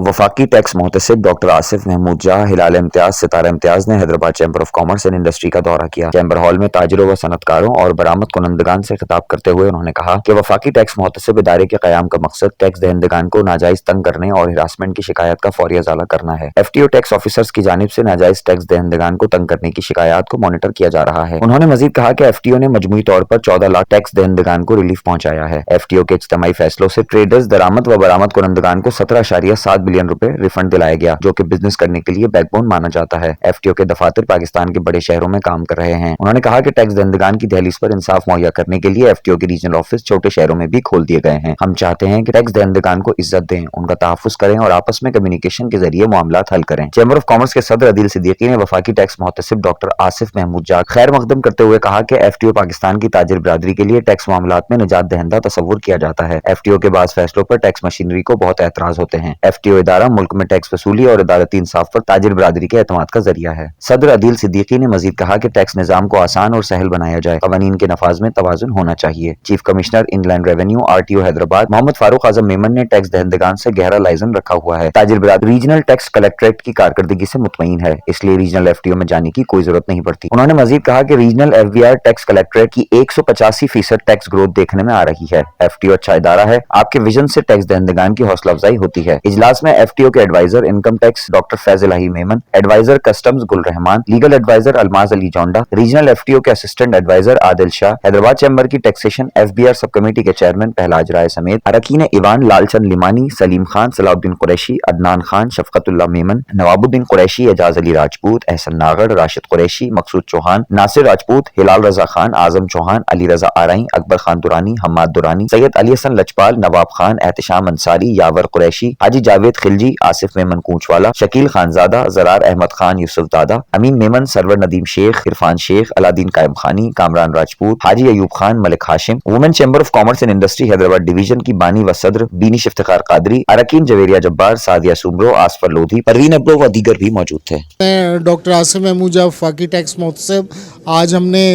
वफाकी tax Mohtasib doctor Asif Mahmood जाह, हिलाल इम्तियाज, सितारा इम्तियाज ने Hyderabad chamber of commerce and industry का दौरा किया। चैम्बर हॉल में ताजिरों व सनतकारों और बरामद कुनंदगान से खिताब करते हुए उन्होंने कहा कि वफाकी टैक्स मोहतसिब इदारे के कयाम का मकसद टैक्स दहिंदगान को नाजायज तंग करने और हिरासमेंट की शिकायत का फौरी अजाला करना है। FTO टैक्स ऑफिसर्स की जानिब से नाजायज टैक्स दहिंदगान को तंग करने की शिकायत को मॉनिटर किया जा रहा है। उन्होंने मजीद कहा कि FTO ने मजमूई तौर पर 14 लाख टैक्स दहिंदगान को रिलीफ पहुंचाया है। FTO के इज्तिमाई फैसलों से ट्रेडर्स, दरामद व बरामद कुनंदगान को 17.7 बिलियन रुपए रिफंड दिलाया गया, जो कि बिजनेस करने के लिए बैकबोन माना जाता है। FTO के दफातर पाकिस्तान के बड़े शहरों में काम कर रहे हैं। उन्होंने कहा कि टैक्स दहिंदगान की दहलीज पर इंसाफ मुहैया करने के लिए FTO के रीजनल ऑफिस छोटे शहरों में भी खोल दिए गए हैं। हम चाहते हैं कि टैक्स दहिंदगान को इज्जत दें, उनका तहफ्फुज करें और आपस में कम्युनिकेशन के जरिए मामलात हल करें। चैम्बर ऑफ कॉमर्स के सदर अदील सिद्दीकी ने वफाकी टैक्स मोहतसिब डॉक्टर आसिफ महमूद जाह खैर मकदम करते हुए कहा कि FTO पाकिस्तान की ताजिर बिरादरी के लिए टैक्स मामलात में निजात दहिंदा तस्वुर किया जाता है। FTO के बाद फैसलों पर टैक्स मशीनरी को बहुत एतराज होते हैं। FTO इदारा मुल्क में टैक्स वसूली और अदालती इंसाफ पर ताजिर बिरादरी के एतमाद का जरिया है। सदर अदील सिद्दीकी ने मजीद कहा कि टैक्स निजाम को आसान और सहल बनाया जाए, कवानीन के नफाज में तवाजुन होना चाहिए। Chief commissioner inland revenue RTO Hyderabad Mohammad Farooq Azam Memon ने टैक्स दहिंदगान से गहरा लाइजन रखा हुआ है। ताजिर बिरादरी रीजनल टैक्स कलेक्ट्रेट की कारकर्दगी से मुतमईन है, इसलिए रीजनल FTO में जाने की कोई जरूरत नहीं पड़ती। उन्होंने मजीद कहा कि रीजनल FBR टैक्स कलेक्ट्रेट की 185% टैक्स ग्रोथ देखने में आ रही है। FTO अच्छा इदारा है, आपके विजन से टैक्स दहिंदगान की हौसला अफजाई होती है। इजलास में FTO के adviser income tax doctor Faiz Elahi Memon, adviser customs Gul Rehman, legal adviser Almaz Ali Jonda, regional FTO के assistant adviser Adil Shah, Hyderabad chamber की टैक्सेशन FBR सब कमेटी के चेयरमैन पहलाज राय समेत अरकीन ईवान लालचंद लिमानी, सलीम खान, सलाउद्दीन कुरैशी, अदनान खान, शफकतुल्लाह मेमन, नवाबुद्दीन कुरैशी, एजाज अली राजपूत, एहसन नागड़, राशिद कुरैशी, मकसूद चौहान, नासिर राजपूत, हिलाल रजा खान, आजम चौहान, अली रजा आरई, Akbar Khan Durrani, Hammad Durrani, Syed Ali Hassan Lajpal, Nawab Khan, Ehtesham Ansari, Yawar Qureshi, Haji Javed Khilji, Asif Memon Koonchwala, Shakeel Khanzada, Zarar Ahmed Khan, Yousuf Dada, Amin Memon, Sarwar Nadeem Sheikh, Irfan Sheikh, Alauddin Qaim Khani, Kamran Rajput, Haji Ayub Khan, Malik Hashim, women chamber of commerce and industry Hyderabad division की बानी व सदर बीनिश इफ्तिखार कादरी, अरकीन जवेरिया जब्बार, सादिया सुमरो, आसफर लोधी, परवीन अब्रो व दीगर भी मौजूद थे। मैं डॉक्टर आसिफ महमूद जाह, वफाकी टैक्स मोहतसिब। आज हमने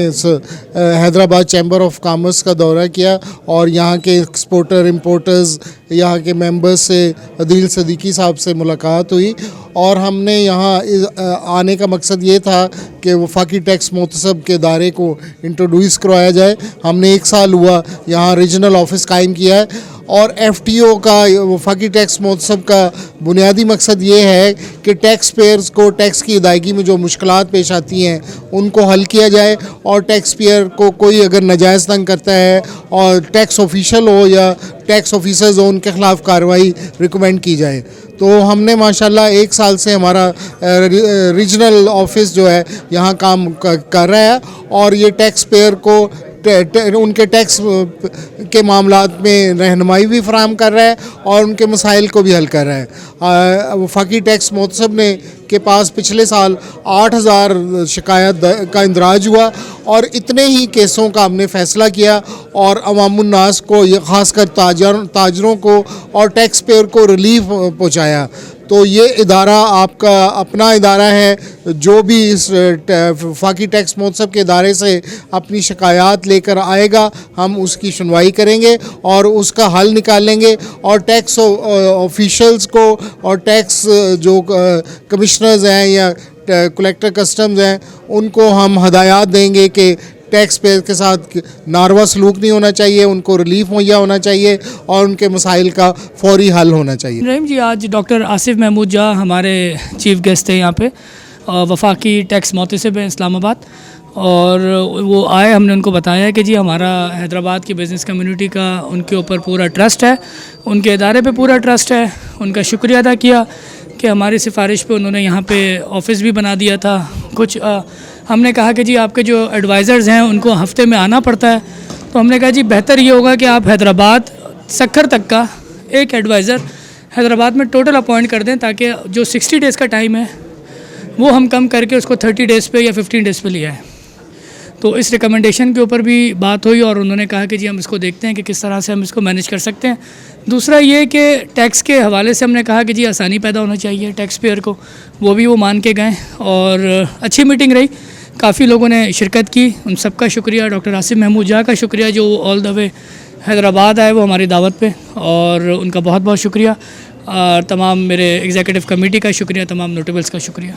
हैदराबाद चैम्बर ऑफ कॉमर्स का दौरा किया और यहाँ के एक्सपोर्टर इम्पोर्टर्स, यहाँ के मेंबर्स से अदील सिद्दीकी साहब से मुलाकात हुई और हमने यहाँ आने का मकसद ये था कि वफाकी टैक्स मोहतसिब के दायरे को इंट्रोड्यूस करवाया जाए। हमने 1 साल हुआ यहाँ रीजनल ऑफिस कायम किया है और FTO का वफाकी टैक्स मोहतसिब का बुनियादी मकसद ये है कि टैक्स पेयर्स को टैक्स की अदायगी में जो मुश्किलात पेश आती हैं उनको हल किया जाए और टैक्स पेयर को कोई अगर नाजायज़ तंग करता है और टैक्स ऑफिशियल हो या टैक्स ऑफिसर्स हो उनके ख़िलाफ़ कार्रवाई रिकमेंड की जाए। तो हमने माशाल्लाह 1 साल से हमारा रीजनल ऑफिस जो है यहाँ काम कर रहा है और ये टैक्स पेयर को उनके टैक्स के मामलात में रहनुमाई भी फराहम कर रहा है और उनके मसाइल को भी हल कर रहा है। वफाकी टैक्स मोहतसिब ने के पास पिछले साल 8000 शिकायत का इंदराज हुआ और इतने ही केसों का हमने फ़ैसला किया और अवामुन्नास को, ख़ासकर ताजरों को और टैक्स पेयर को रिलीफ पहुँचाया। तो ये इदारा आपका अपना इदारा है, जो भी इस वफाकी टैक्स मोहतसिब के इदारे से अपनी शिकायत लेकर आएगा हम उसकी सुनवाई करेंगे और उसका हल निकालेंगे और टैक्स ऑफिशियल्स को और टैक्स जो कमिश्नर्स हैं या कलेक्टर कस्टम्स हैं उनको हम हदायत देंगे कि टैक्स पेयर के साथ नारवा सलूक नहीं होना चाहिए, उनको रिलीफ मुहैया होना चाहिए और उनके मसाइल का फौरी हल होना चाहिए। रहीम जी, आज डॉक्टर आसिफ महमूद जहा हमारे चीफ गेस्ट थे यहाँ पे, वफाकी टैक्स मोहतसिब हैं इस्लामाबाद, और वो आए, हमने उनको बताया कि जी हमारा हैदराबाद की बिज़नेस कम्युनिटी का उनके ऊपर पूरा ट्रस्ट है, उनके इदारे पे पूरा ट्रस्ट है। उनका शुक्रिया अदा किया कि हमारी सिफारिश पे उन्होंने यहाँ पे ऑफ़िस भी बना दिया था। कुछ हमने कहा कि जी आपके जो एडवाइज़र्स हैं उनको हफ्ते में आना पड़ता है, तो हमने कहा जी बेहतर ये होगा कि आप हैदराबाद सक्खर तक का एक एडवाइज़र हैदराबाद में टोटल अपॉइंट कर दें, ताकि जो 60 डेज़ का टाइम है वो हम कम करके उसको 30 डेज़ पे या 15 डेज़ पे लिया है। तो इस रिकमेंडेशन के ऊपर भी बात हुई और उन्होंने कहा कि जी हम इसको देखते हैं कि किस तरह से हम इसको मैनेज कर सकते हैं। दूसरा ये कि टैक्स के हवाले से हमने कहा कि जी आसानी पैदा होना चाहिए टैक्स पेयर को, वो भी वो मान के गए और अच्छी मीटिंग रही, काफ़ी लोगों ने शिरकत की। उन सबका शुक्रिया, डॉक्टर आसिफ महमूद जहा का शुक्रिया जो ऑल द वे हैदराबाद आए वो हमारी दावत पे, और उनका बहुत बहुत शुक्रिया। और तमाम मेरे एग्जीक्यूटिव कमेटी का शुक्रिया, तमाम नोटेबल्स का शुक्रिया।